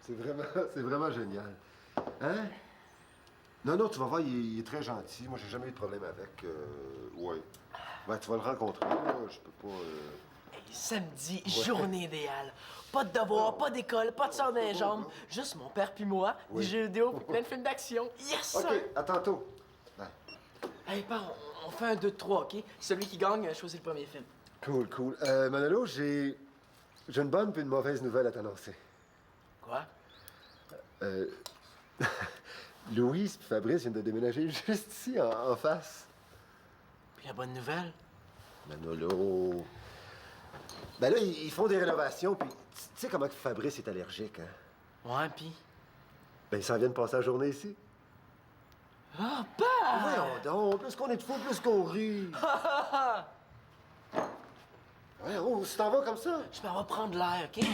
C'est vraiment génial. Hein? Non, non, tu vas voir, il est très gentil. Moi, j'ai jamais eu de problème avec. Ouais. Ben, tu vas le rencontrer, là. Je peux pas. Hey, samedi, journée idéale. Pas de devoirs, pas d'école, pas de sang dans les jambes. Juste mon père puis moi, des jeux vidéo puis plein de films d'action. Yes! OK, à tantôt. Bye. Hey, père, on fait un 2 de 3, OK? Celui qui gagne choisit le premier film. Cool, cool. Manolo, j'ai une bonne puis une mauvaise nouvelle à t'annoncer. Quoi? Louise puis Fabrice viennent de déménager juste ici, en face. Puis la bonne nouvelle? Manolo... Ben là, ils font des rénovations, puis tu sais comment que Fabrice est allergique, hein? Ouais, pis? Ben, ils s'en viennent passer la journée ici. Ah, père! Voyons donc, plus qu'on est de fous, plus qu'on rit. Voyons, si t'en vas comme ça. Je m'en vais prendre l'air, OK?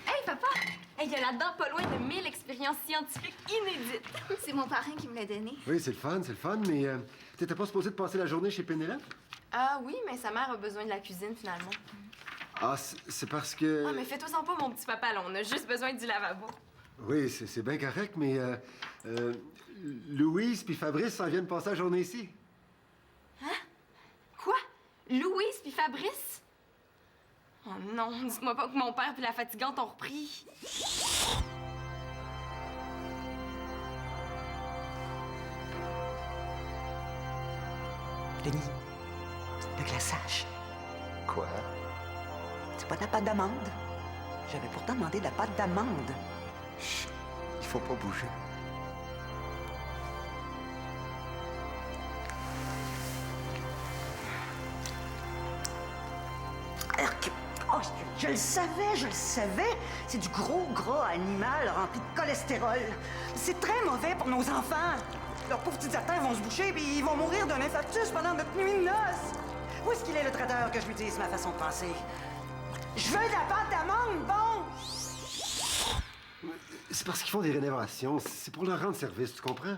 Hey, papa! Hey, il y a là-dedans pas loin de 1000 expériences scientifiques inédites. C'est mon parrain qui me l'a donné. Oui, c'est le fun, mais t'étais pas supposé de passer la journée chez Pénélope? Ah oui, mais sa mère a besoin de la cuisine, finalement. Ah, c'est parce que... Ah, mais fais-toi-en pas, mon petit papa, là. On a juste besoin du lavabo. Oui, c'est bien correct, mais Louise puis Fabrice s'en viennent passer la journée ici. Quoi? Louise puis Fabrice? Oh non, dites-moi pas que mon père puis la fatigante ont repris. Denis, le glaçage. Quoi? C'est pas de la pâte d'amande. J'avais pourtant demandé de la pâte d'amande. Chut, il faut pas bouger. Oh, je le savais. C'est du gros gras animal rempli de cholestérol. C'est très mauvais pour nos enfants. Leurs pauvres petites artères vont se boucher puis ils vont mourir d'un infarctus pendant notre nuit de noces. Où est-ce qu'il est, le traiteur, que je lui dise ma façon de penser? Je veux de la pâte d'amande, bon! C'est parce qu'ils font des rénovations. C'est pour leur rendre service, tu comprends?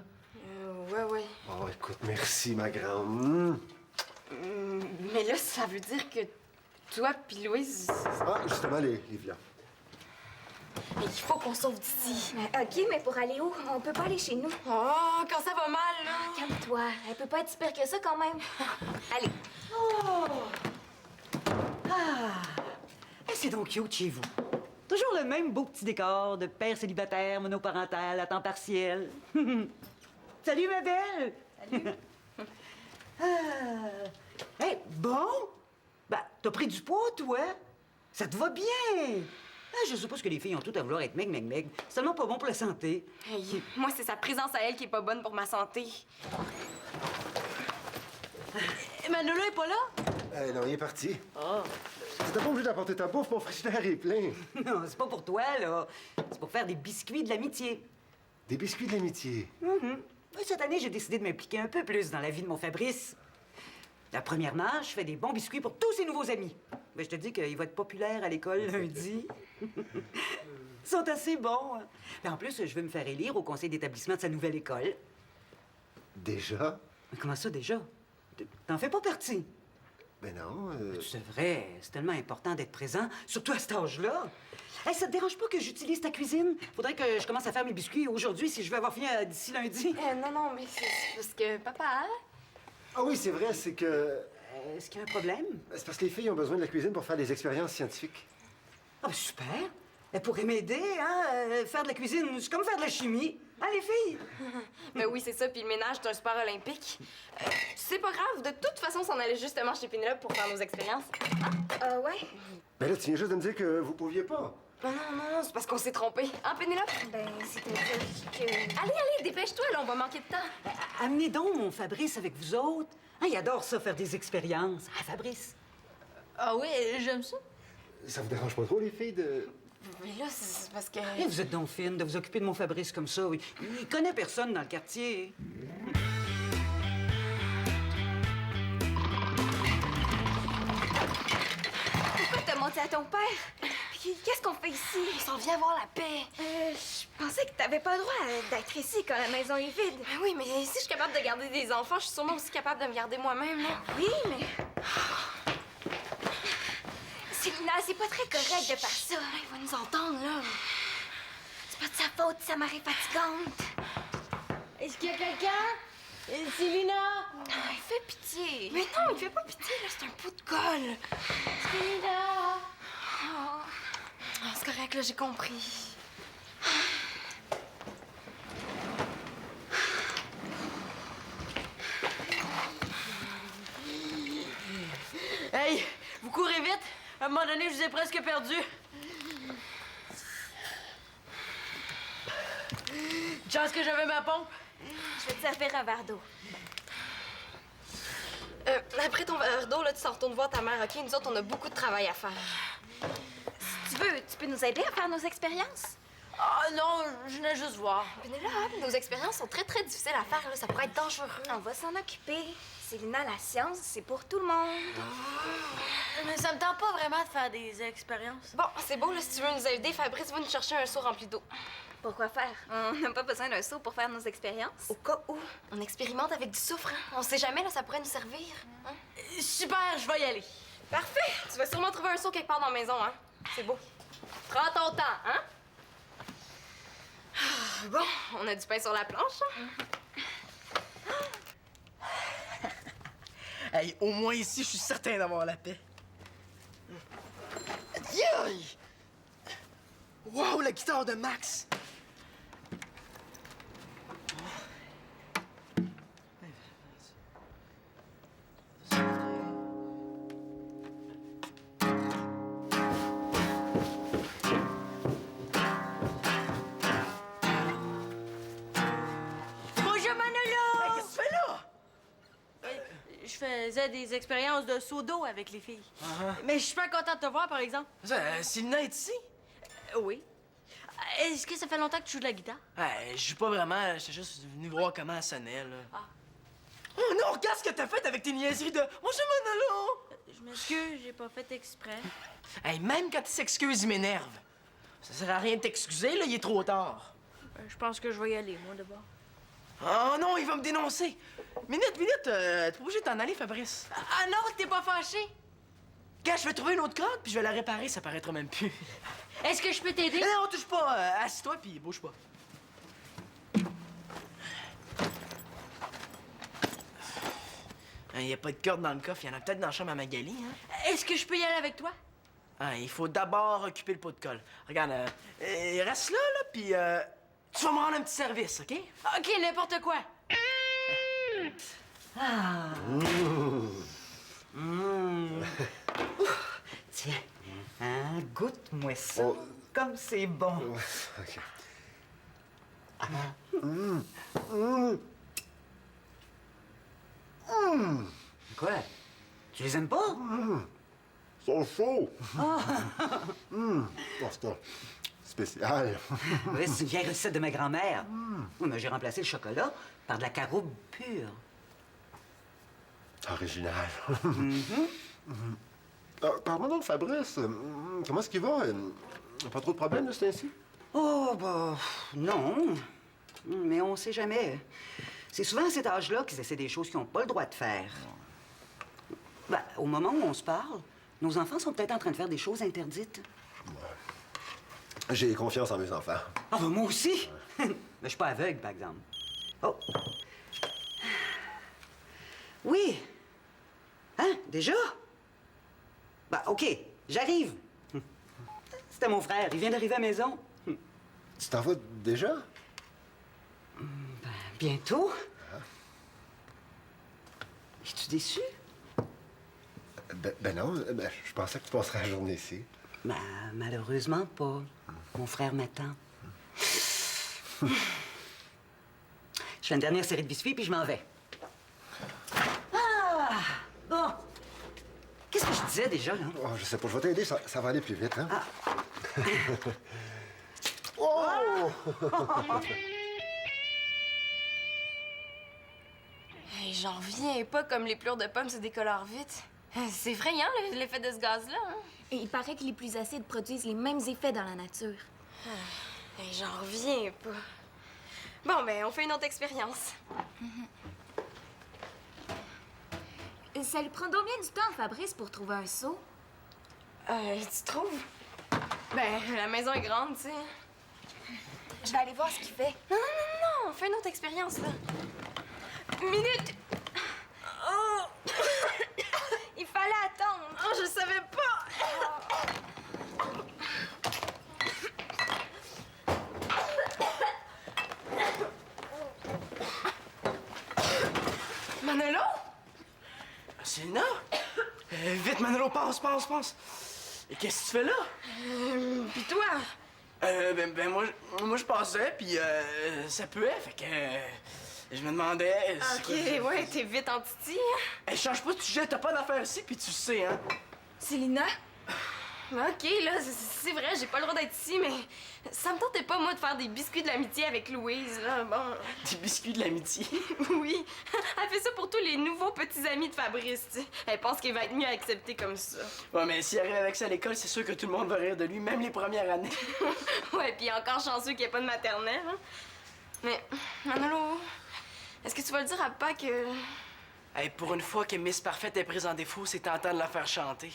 Ouais. Oh, écoute, merci, ma grande. Mais là, ça veut dire que toi puis Louise... Ah, justement, les viandes. Mais il faut qu'on sauve d'ici. OK, mais pour aller où? On peut pas aller chez nous. Oh, quand ça va mal, là. Calme-toi. Elle peut pas être si pire que ça, quand même. Allez. C'est donc cute chez vous. Toujours le même beau petit décor de père célibataire, monoparental, à temps partiel. Salut, ma belle! Salut! Hey, bon! Ben, t'as pris du poids, toi? Ça te va bien! Ah, je suppose que les filles ont tout à vouloir être meg. C'est tellement pas bon pour la santé. Hey, moi, c'est sa présence à elle qui est pas bonne pour ma santé. Manolo est pas là? Non, il est parti. Oh. T'étais pas obligé d'apporter ta bouffe, mon frigidaire est plein. Non, c'est pas pour toi, là. C'est pour faire des biscuits de l'amitié. Des biscuits de l'amitié. Cette année, j'ai décidé de m'impliquer un peu plus dans la vie de mon Fabrice. Premièrement, je fais des bons biscuits pour tous ses nouveaux amis. Ben, je te dis qu'il va être populaire à l'école lundi. Ils sont assez bons. Hein. Ben, en plus, je veux me faire élire au conseil d'établissement de sa nouvelle école. Déjà? Mais comment ça, déjà? T'en fais pas partie. Ben non. Tu devrais. C'est tellement important d'être présent, surtout à cet âge-là. Hey, ça te dérange pas que j'utilise ta cuisine? Faudrait que je commence à faire mes biscuits aujourd'hui si je veux avoir fini d'ici lundi. Non, mais c'est parce que papa... Ah oui, c'est vrai, c'est que... Est-ce qu'il y a un problème? C'est parce que les filles ont besoin de la cuisine pour faire des expériences scientifiques. Ah, ben, super! Elle pourrait m'aider, hein? Faire de la cuisine, c'est comme faire de la chimie. Hein, les filles? Ben oui, c'est ça, puis le ménage, c'est un sport olympique. C'est pas grave, de toute façon, on allait justement chez Pénélope pour faire nos expériences. Ouais? Ben là, tu viens juste de me dire que vous pouviez pas. Non, c'est parce qu'on s'est trompé. Hein, Pénélope? Ben, c'est-à-dire que... Allez, dépêche-toi, là, on va manquer de temps. Amenez donc mon Fabrice avec vous autres. Hein, il adore ça, faire des expériences. Ah, Fabrice? Ah oui, j'aime ça. Ça vous dérange pas trop, les filles, de... Mais là, c'est parce que... Eh, vous êtes donc fine de vous occuper de mon Fabrice comme ça. Oui. Il connaît personne dans le quartier. Pourquoi t'as menti à ton père? Puis qu'est-ce qu'on fait ici? Il s'en vient voir la paix. Je pensais que t'avais pas le droit d'être ici quand la maison est vide. Ben oui, mais si je suis capable de garder des enfants, je suis sûrement aussi capable de me garder moi-même, là. Oui, mais... Célina, c'est pas très correct de faire ça. Il va nous entendre, là. C'est pas de sa faute, sa marée fatigante. Est-ce qu'il y a quelqu'un? Célina! Il fait pitié. Mais non, il fait pas pitié, là, c'est un pot de colle. Célina! C'est correct, là, j'ai compris. Hey, vous courez vite? À un moment donné, je vous ai presque perdu. Chance que j'avais ma pompe. Je vais te servir un verre d'eau. Après ton verre d'eau, là, tu s'en retournes voir ta mère, OK? Nous autres, on a beaucoup de travail à faire. Si tu veux, tu peux nous aider à faire nos expériences? Ah non, je venais juste voir. Pénélope, nos expériences sont très, très difficiles à faire, là. Ça pourrait être dangereux. On va s'en occuper. Célina, la science, c'est pour tout le monde. Mais ça me tente pas vraiment de faire des expériences. Bon, c'est beau, là, si tu veux nous aider, Fabrice va nous chercher un seau rempli d'eau. Pourquoi faire? On n'a pas besoin d'un seau pour faire nos expériences. Au cas où, on expérimente avec du soufre, hein? On sait jamais, là, ça pourrait nous servir. Hein? Super, je vais y aller. Parfait! Tu vas sûrement trouver un seau quelque part dans la maison, hein? C'est beau. Prends ton temps, hein? Bon, on a du pain sur la planche, hein? Hey, au moins ici, je suis certain d'avoir la paix. Aïe! Wow, la guitare de Max! Bonjour, Manolo! Hey, qu'est-ce que tu fais là? Je faisais des expériences de seau d'eau avec les filles. Mais je suis super contente de te voir, par exemple. Célina est ici? Oui. Est-ce que ça fait longtemps que tu joues de la guitare? Je joue pas vraiment, j'étais juste venu voir comment elle sonnait, là. Ah. Oh non, regarde ce que t'as fait avec tes niaiseries de « Bonjour, Manolo! Je m'excuse, j'ai pas fait exprès. » Hey, même quand il s'excuse, il m'énerve. Ça sert à rien de t'excuser, là, il est trop tard. Je pense que je vais y aller, moi, d'abord. Oh non, il va me dénoncer. Minute, t'es pas obligé de t'en aller, Fabrice. Ah non, t'es pas fâché? Gars, je vais trouver une autre crotte, puis je vais la réparer, ça paraîtra même plus. Est-ce que je peux t'aider? Non, touche pas, assis-toi, puis bouge pas. Il y a pas de corde dans le coffre, il y en a peut-être dans la chambre à Magali, hein? Est-ce que je peux y aller avec toi? Il faut d'abord occuper le pot de colle. Regarde, reste là, puis tu vas me rendre un petit service, OK? OK, n'importe quoi. Tiens, hein, goûte-moi ça. Oh. Comme c'est bon. OK. Quoi? Tu les aimes pas? Ils sont chauds! Oh, c'est un spécial. Oui, c'est une vieille recette de ma grand-mère. Oui, mais j'ai remplacé le chocolat par de la caroube pure. Original. Parle-moi donc, Fabrice. Comment est-ce qu'il va? Pas trop de problèmes, là, c'est ainsi? Oh, bah, non. Mais on sait jamais. C'est souvent à cet âge-là qu'ils essaient des choses qu'ils n'ont pas le droit de faire. Ben, au moment où on se parle, nos enfants sont peut-être en train de faire des choses interdites. J'ai confiance en mes enfants. Ah, ben, moi aussi. Mais je suis pas aveugle, par exemple. Oh. Oui. Hein? Déjà? Ben, OK. J'arrive. C'était mon frère. Il vient d'arriver à la maison. Tu t'en vas déjà? Bientôt. Es-tu déçu? Ben non. Je pensais que tu passerais la journée ici. Ben, malheureusement pas. Mon frère m'attend. Je fais une dernière série de biscuits, puis je m'en vais. Ah! Bon. Qu'est-ce que je disais déjà, là? Oh, je sais pas, je vais t'aider, ça va aller plus vite, hein? Ah. Oh! Hey, j'en reviens pas comme les pleurs de pommes se décolorent vite. C'est effrayant, l'effet de ce gaz-là. Hein? Et il paraît que les plus acides produisent les mêmes effets dans la nature. Hey, j'en reviens pas. Bon, ben, on fait une autre expérience. Ça lui prend combien du temps, Fabrice, pour trouver un seau? Tu trouves? Ben, la maison est grande, tu sais. Je vais aller voir ce qu'il fait. Non, on fait une autre expérience, là. Minute! Oh! Il fallait attendre. Oh, je savais pas! Manolo? Célina? Vite, Manolo, pense. Et qu'est-ce que tu fais là? Pis toi? Moi, je passais, puis ça puait, fait que je me demandais... Ok, ouais, t'es vite en titi, hein? Hey, change pas de sujet, t'as pas d'affaires ici, puis tu le sais, hein? Célina? Ok, là, c'est vrai, j'ai pas le droit d'être ici, mais ça me tentait pas, moi, de faire des biscuits de l'amitié avec Louise, là, bon. Des biscuits de l'amitié. Oui, elle fait ça pour tous les nouveaux petits amis de Fabrice, tu sais. Elle pense qu'il va être mieux accepté comme ça. Ouais, mais s'il arrive avec ça à l'école, c'est sûr que tout le monde va rire de lui, même les premières années. Ouais, puis encore chanceux qu'il n'y ait pas de maternelle, hein. Mais, Manolo, est-ce que tu vas le dire à papa que... Hey, pour une fois que Miss Parfaite est prise en défaut, c'est tentant de la faire chanter.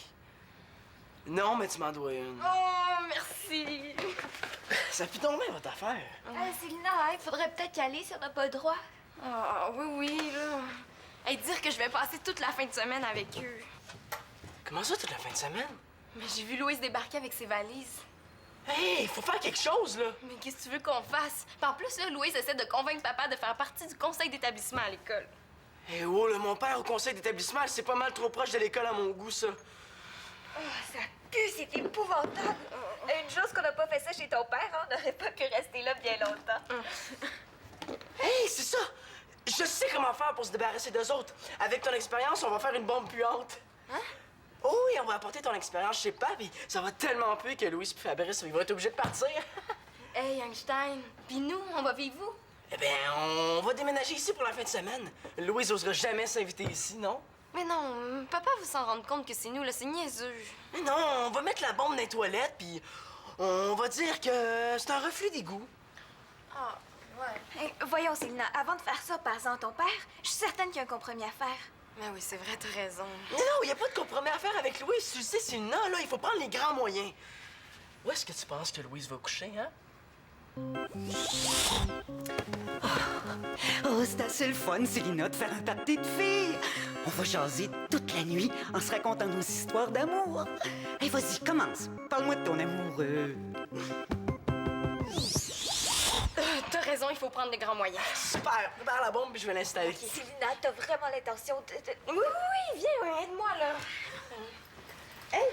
Non, mais tu m'en dois une. Oh, merci! Ça pue tomber, votre affaire. Célina, il faudrait peut-être y aller si on n'a pas le droit. Ah, oui, là. Hey, dire que je vais passer toute la fin de semaine avec eux. Comment ça, toute la fin de semaine? Mais j'ai vu Louise débarquer avec ses valises. Hey, faut faire quelque chose, là! Mais qu'est-ce que tu veux qu'on fasse? Puis en plus, là, Louise essaie de convaincre papa de faire partie du conseil d'établissement à l'école. Eh oh, là, mon père au conseil d'établissement, c'est pas mal trop proche de l'école à mon goût, ça. Oh, ça pue, c'est épouvantable. Une chose qu'on n'a pas fait ça chez ton père, hein, on n'aurait pas pu rester là bien longtemps. Hey, c'est ça! Je sais comment faire pour se débarrasser d'eux autres. Avec ton expérience, on va faire une bombe puante. Hein? Oh oui, on va apporter ton expérience chez Pap, et ça va tellement puer que Louise et Fabrice, ils vont être obligés de partir. Hey, Einstein, puis nous, on va vivre où? Eh bien, on va déménager ici pour la fin de semaine. Louise n'osera jamais s'inviter ici, non? Mais non, papa va s'en rendre compte que c'est nous, là, c'est niaiseux. Mais non, on va mettre la bombe dans les toilettes, puis on va dire que c'est un reflux d'égout. Ah, ouais. Hey, voyons, Célina, avant de faire ça, passant ton père, je suis certaine qu'il y a un compromis à faire. Mais oui, c'est vrai, t'as raison. Mais non, il n'y a pas de compromis à faire avec Louise. Tu le sais, c'est une non, là, il faut prendre les grands moyens. Où est-ce que tu penses que Louise va coucher, hein? Oh, c'est assez le fun, Célina, de faire un party de filles. On va jaser toute la nuit en se racontant nos histoires d'amour. Hey, vas-y, commence. Parle-moi de ton amoureux. T'as raison, il faut prendre les grands moyens. Super, prépare la bombe, puis je vais l'installer. Célina, t'as vraiment l'intention de... Oui, viens, ouais, aide-moi, là. Hey,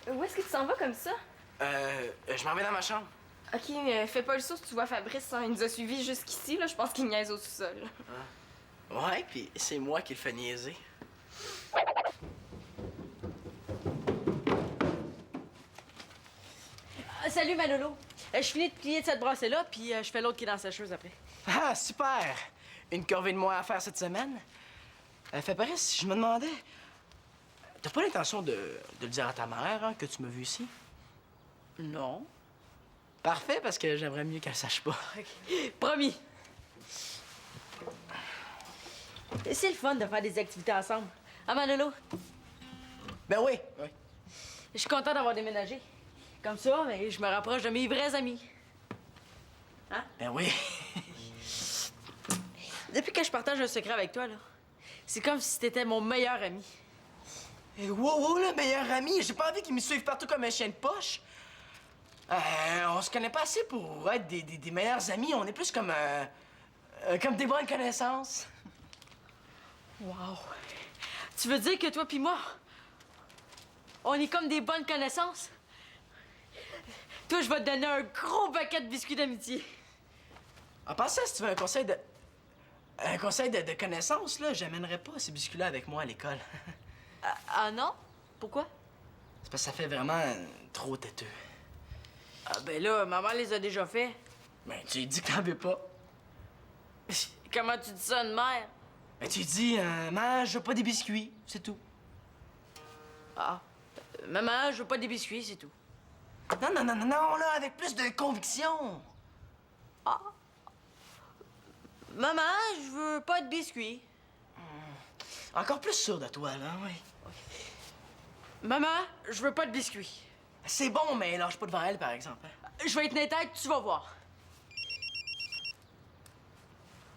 où est-ce que tu s'en vas comme ça? Je m'en vais dans ma chambre. OK, mais fais pas le saut si tu vois Fabrice, hein. Il nous a suivis jusqu'ici, là. Je pense qu'il niaise au sous-sol. Ouais, puis c'est moi qui le fais niaiser. Salut, Manolo. Je finis de plier de cette brassée-là, puis je fais l'autre qui est dans la sécheuse après. Ah, super! Une corvée de moi à faire cette semaine. Fabrice, je me demandais... T'as pas l'intention de le dire à ta mère, hein, que tu m'as vu ici? Non. Parfait, parce que j'aimerais mieux qu'elle sache pas. Promis. C'est le fun de faire des activités ensemble. Ah, Manolo? Ben oui. Je suis content d'avoir déménagé. Comme ça, mais je me rapproche de mes vrais amis. Hein? Ben oui. Depuis que je partage un secret avec toi, là, c'est comme si t'étais mon meilleur ami. Hey, wow, le meilleur ami! J'ai pas envie qu'il me suive partout comme un chien de poche. On se connaît pas assez pour être des meilleurs amis. On est plus comme des bonnes connaissances. Wow. Tu veux dire que toi pis moi, on est comme des bonnes connaissances? toi, je vais te donner un gros paquet de biscuits d'amitié. En passant, si tu veux un conseil de... Un conseil de connaissance, là, j'amènerais pas ces biscuits-là avec moi à l'école. Ah non? Pourquoi? C'est parce que ça fait vraiment trop têteux. Ah ben là, maman les a déjà fait. Ben, tu lui dis que t'en veux pas. Comment tu dis ça à une mère? Ben, tu lui dis, maman, je veux pas des biscuits, c'est tout. Ah. Maman, je veux pas des biscuits, c'est tout. Non, là, avec plus de conviction. Maman, je veux pas de biscuits. Encore plus sûr de toi, là, oui. Maman, je veux pas de biscuits. C'est bon, mais lâche pas devant elle, par exemple. Hein. Je vais être nette, tu vas voir.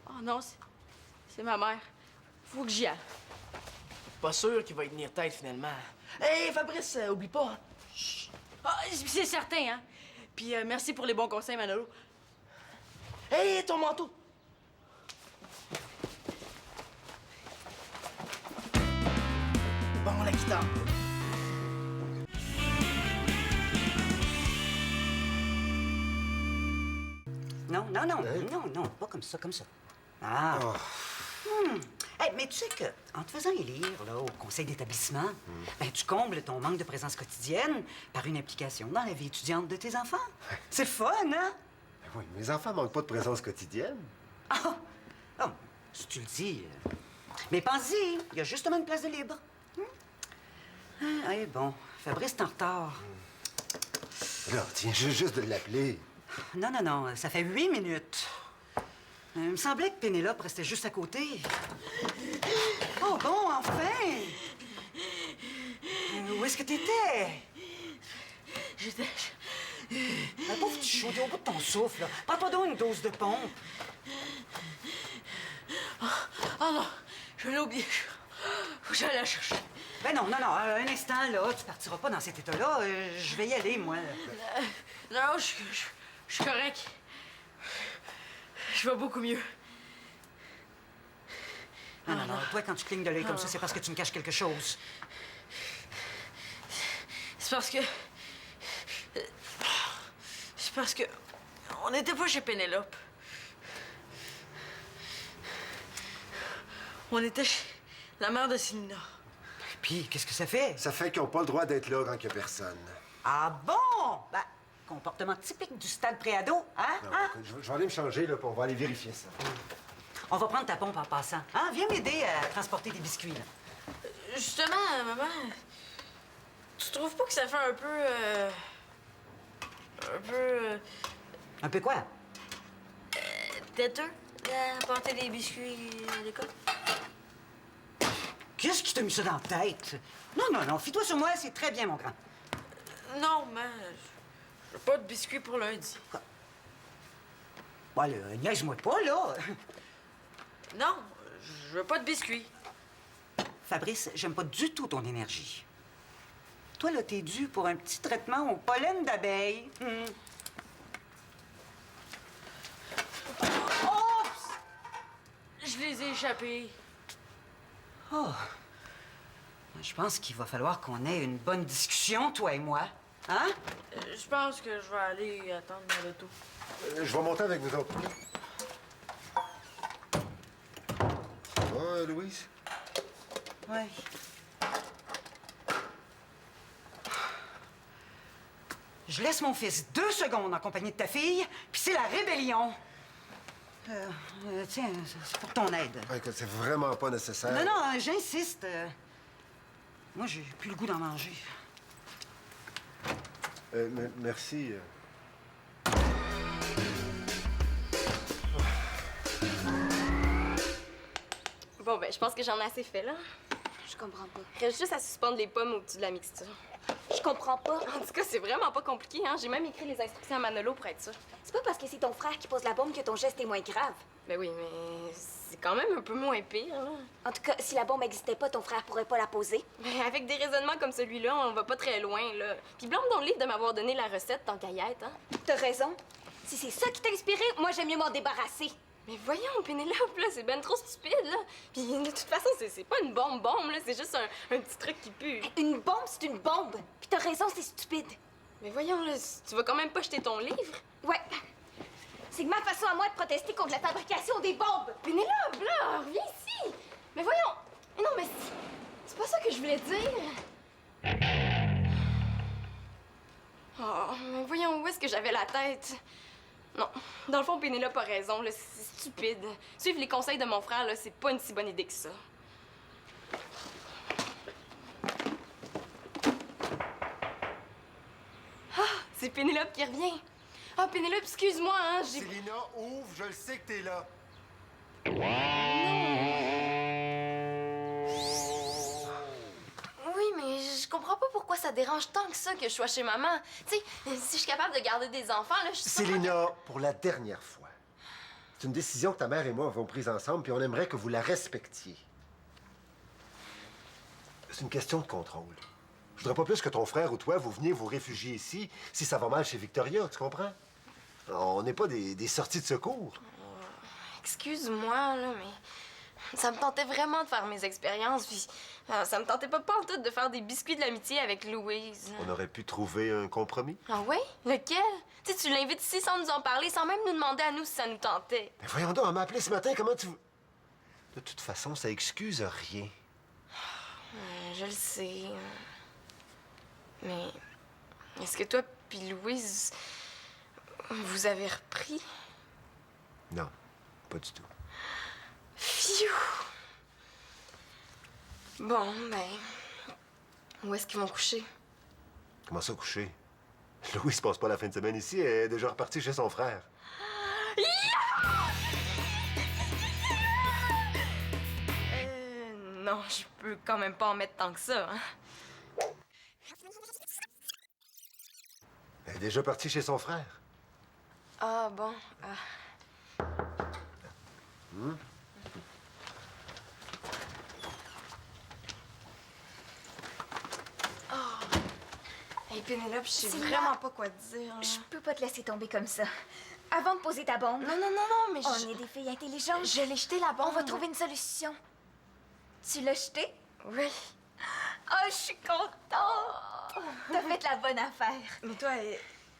Oh non, c'est ma mère. Faut que j'y aille. Pas sûr qu'il va y tenir tête, finalement. Hé, Fabrice, oublie pas, hein. Ah, c'est certain, hein? Puis merci pour les bons conseils, Manolo. Hé, ton manteau! Bon, la guitare. Non, pas comme ça, comme ça. Ah. Hey, mais tu sais que, en te faisant élire là, au conseil d'établissement, ben, tu combles ton manque de présence quotidienne par une implication dans la vie étudiante de tes enfants. C'est fun, hein? Ben oui, mes enfants manquent pas de présence quotidienne. Ah! Oh, si tu le dis. Mais pense-y, il y a justement une place de libre. Ah, eh bon, Fabrice est en retard. Là, tiens, juste de l'appeler. Non, ça fait 8 minutes. Il me semblait que Pénélope restait juste à côté. Oh bon, enfin! Où est-ce que t'étais? J'étais... Ma pauvre petit chaud, t'es au bout de ton souffle, là. Prends-toi donc une dose de pompe. Oh non, je l'ai oublié. Faut que j'aille la chercher. Ben non, un instant, là. Tu partiras pas dans cet état-là. Je vais y aller, moi. Non, je suis correct. Je vais beaucoup mieux. Non, toi, quand tu clignes de l'œil comme ça, c'est parce que tu me caches quelque chose. C'est parce que... On n'était pas chez Pénélope. On était chez la mère de Célina. Puis, qu'est-ce que ça fait? Ça fait qu'ils n'ont pas le droit d'être là quand il n'y a personne. Ah bon? Ben, comportement typique du stade préado, hein? Non, Hein? écoute, je vais aller me changer, là, puis on va aller vérifier ça. On va prendre ta pompe en passant. Hein? Viens m'aider à transporter des biscuits, là. Justement, maman, tu trouves pas que ça fait un peu... Un peu quoi? têteux apporter des biscuits à l'école? Qu'est-ce qui t'a mis ça dans la tête? Non, fie-toi sur moi, c'est très bien, mon grand. Non, mais je veux pas de biscuits pour lundi. Bon, là, niaise-moi pas, là. Non, je veux pas de biscuits. Fabrice, j'aime pas du tout ton énergie. Toi, là, t'es dû pour un petit traitement au pollen d'abeille. Oups! Je les ai échappés. Oh. Je pense qu'il va falloir qu'on ait une bonne discussion, toi et moi. Hein? Je pense que je vais aller attendre mon auto. Je vais monter avec vous autres. Ça va, Louise? Oui. Je laisse mon fils 2 secondes en compagnie de ta fille, puis c'est la rébellion. Tiens, c'est pour ton aide. Ah, écoute, c'est vraiment pas nécessaire. Non, j'insiste. Moi, j'ai plus le goût d'en manger. Merci. Bon, ben, je pense que j'en ai assez fait, là. Je comprends pas. Reste juste à suspendre les pommes au-dessus de la mixture. Je comprends pas. En tout cas, c'est vraiment pas compliqué, hein. J'ai même écrit les instructions à Manolo pour être sûre. C'est pas parce que c'est ton frère qui pose la bombe que ton geste est moins grave. Ben oui, mais c'est quand même un peu moins pire, là. En tout cas, si la bombe n'existait pas, ton frère pourrait pas la poser. Mais avec des raisonnements comme celui-là, on va pas très loin, là. Puis blâme dans le livre de m'avoir donné la recette tant qu'à y être, hein. T'as raison. Si c'est ça qui t'a inspiré, moi j'aime mieux m'en débarrasser. Mais voyons, Pénélope, là, c'est ben trop stupide, là. Puis de toute façon, c'est pas une bombe, là. C'est juste un petit truc qui pue. Une bombe, c'est une bombe. Puis t'as raison, c'est stupide. Mais voyons, là, tu vas quand même pas jeter ton livre. Ouais. C'est ma façon à moi de protester contre la fabrication des bombes. Pénélope, là, reviens ici! Mais voyons! Mais non, mais c'est pas ça que je voulais dire! Oh, mais voyons, où est-ce que j'avais la tête? Non, dans le fond, Pénélope a raison, là, c'est stupide. Suivre les conseils de mon frère, là, c'est pas une si bonne idée que ça. Ah, c'est Pénélope qui revient. Ah, Pénélope, excuse-moi, hein, j'ai... Célina, ouvre, je le sais que t'es là. Oui, mais je comprends pas pourquoi ça dérange tant que ça que je sois chez maman. Tu sais, si je suis capable de garder des enfants, là, je suis pas... Célina, pour la dernière fois, c'est une décision que ta mère et moi avons prise ensemble, puis on aimerait que vous la respectiez. C'est une question de contrôle. Je voudrais pas plus que ton frère ou toi, vous veniez vous réfugier ici si ça va mal chez Victoria, tu comprends? On n'est pas des sorties de secours. Excuse-moi, là, mais ça me tentait vraiment de faire mes expériences, puis ça me tentait pas en tout de faire des biscuits de l'amitié avec Louise. On aurait pu trouver un compromis. Ah ouais? Lequel? Tu sais, tu l'invites ici sans nous en parler, sans même nous demander à nous si ça nous tentait. Mais voyons donc, elle m'a appelé ce matin, comment tu... De toute façon, ça excuse rien. Je le sais. Mais est-ce que toi puis Louise, vous avez repris? Non, pas du tout. Phew! Bon, ben... Où est-ce qu'ils vont coucher? Comment ça, coucher? Louise passe pas la fin de semaine ici, elle est déjà repartie chez son frère. Non, je peux quand même pas en mettre tant que ça, hein? Elle est déjà partie chez son frère. Ah, bon. Hey, Pénélope, je sais C'est vraiment là. pas quoi te dire. Là. Je peux pas te laisser tomber comme ça. Avant de poser ta bombe, Non, non, non, non, mais on est des filles intelligentes. je l'ai jeté la bombe. On va trouver une solution. Tu l'as jeté? Oui. Oh, je suis contente! T'as fait la bonne affaire. Mais toi,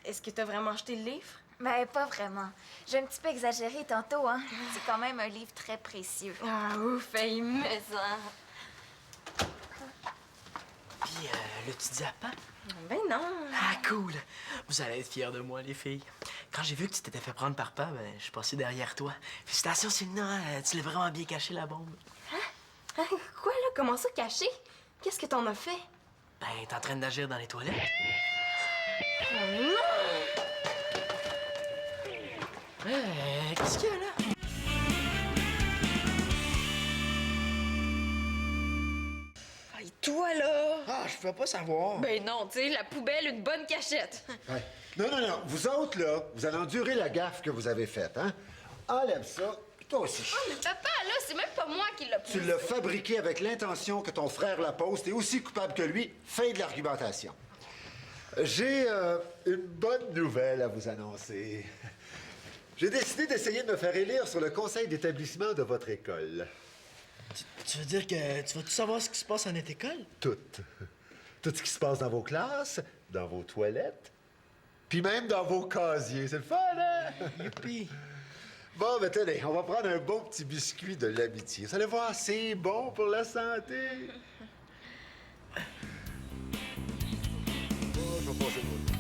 est-ce que t'as vraiment jeté le livre? Mais pas vraiment. J'ai un petit peu exagéré tantôt, hein. C'est quand même un livre très précieux. Ah, ouf, hey, mais ça... Puis, l'as-tu dit à Pan? Ben non. Ah, cool! Vous allez être fiers de moi, les filles. Quand j'ai vu que tu t'étais fait prendre par Pan, ben, je suis passé derrière toi. Félicitations, Célina, hein, tu l'as vraiment bien caché, la bombe. Hein, quoi, là? Comment ça, caché? Qu'est-ce que t'en as fait? Ben, t'es en train d'agir dans les toilettes. Qu'est-ce qu'il y a, là? Hey, toi, là! Ah, je peux pas savoir. Ben non, tu sais, la poubelle, une bonne cachette. Ouais. Non, non, non. Vous autres, là, vous allez endurer la gaffe que vous avez faite, hein? Enlève ça, puis toi aussi. Mais papa, là, c'est même pas moi qui l'a Tu l'as fabriqué avec l'intention que ton frère la pose. T'es aussi coupable que lui. Fin de l'argumentation. J'ai une bonne nouvelle à vous annoncer. J'ai décidé d'essayer de me faire élire sur le conseil d'établissement de votre école. Tu veux dire que tu vas tout savoir ce qui se passe à notre école? Tout. Tout ce qui se passe dans vos classes, dans vos toilettes, puis même dans vos casiers. C'est le fun, hein? Youpi! Bon, ben tenez, on va prendre un bon petit biscuit de l'amitié. Vous allez voir, c'est bon pour la santé. Oh, je vais passer le mot.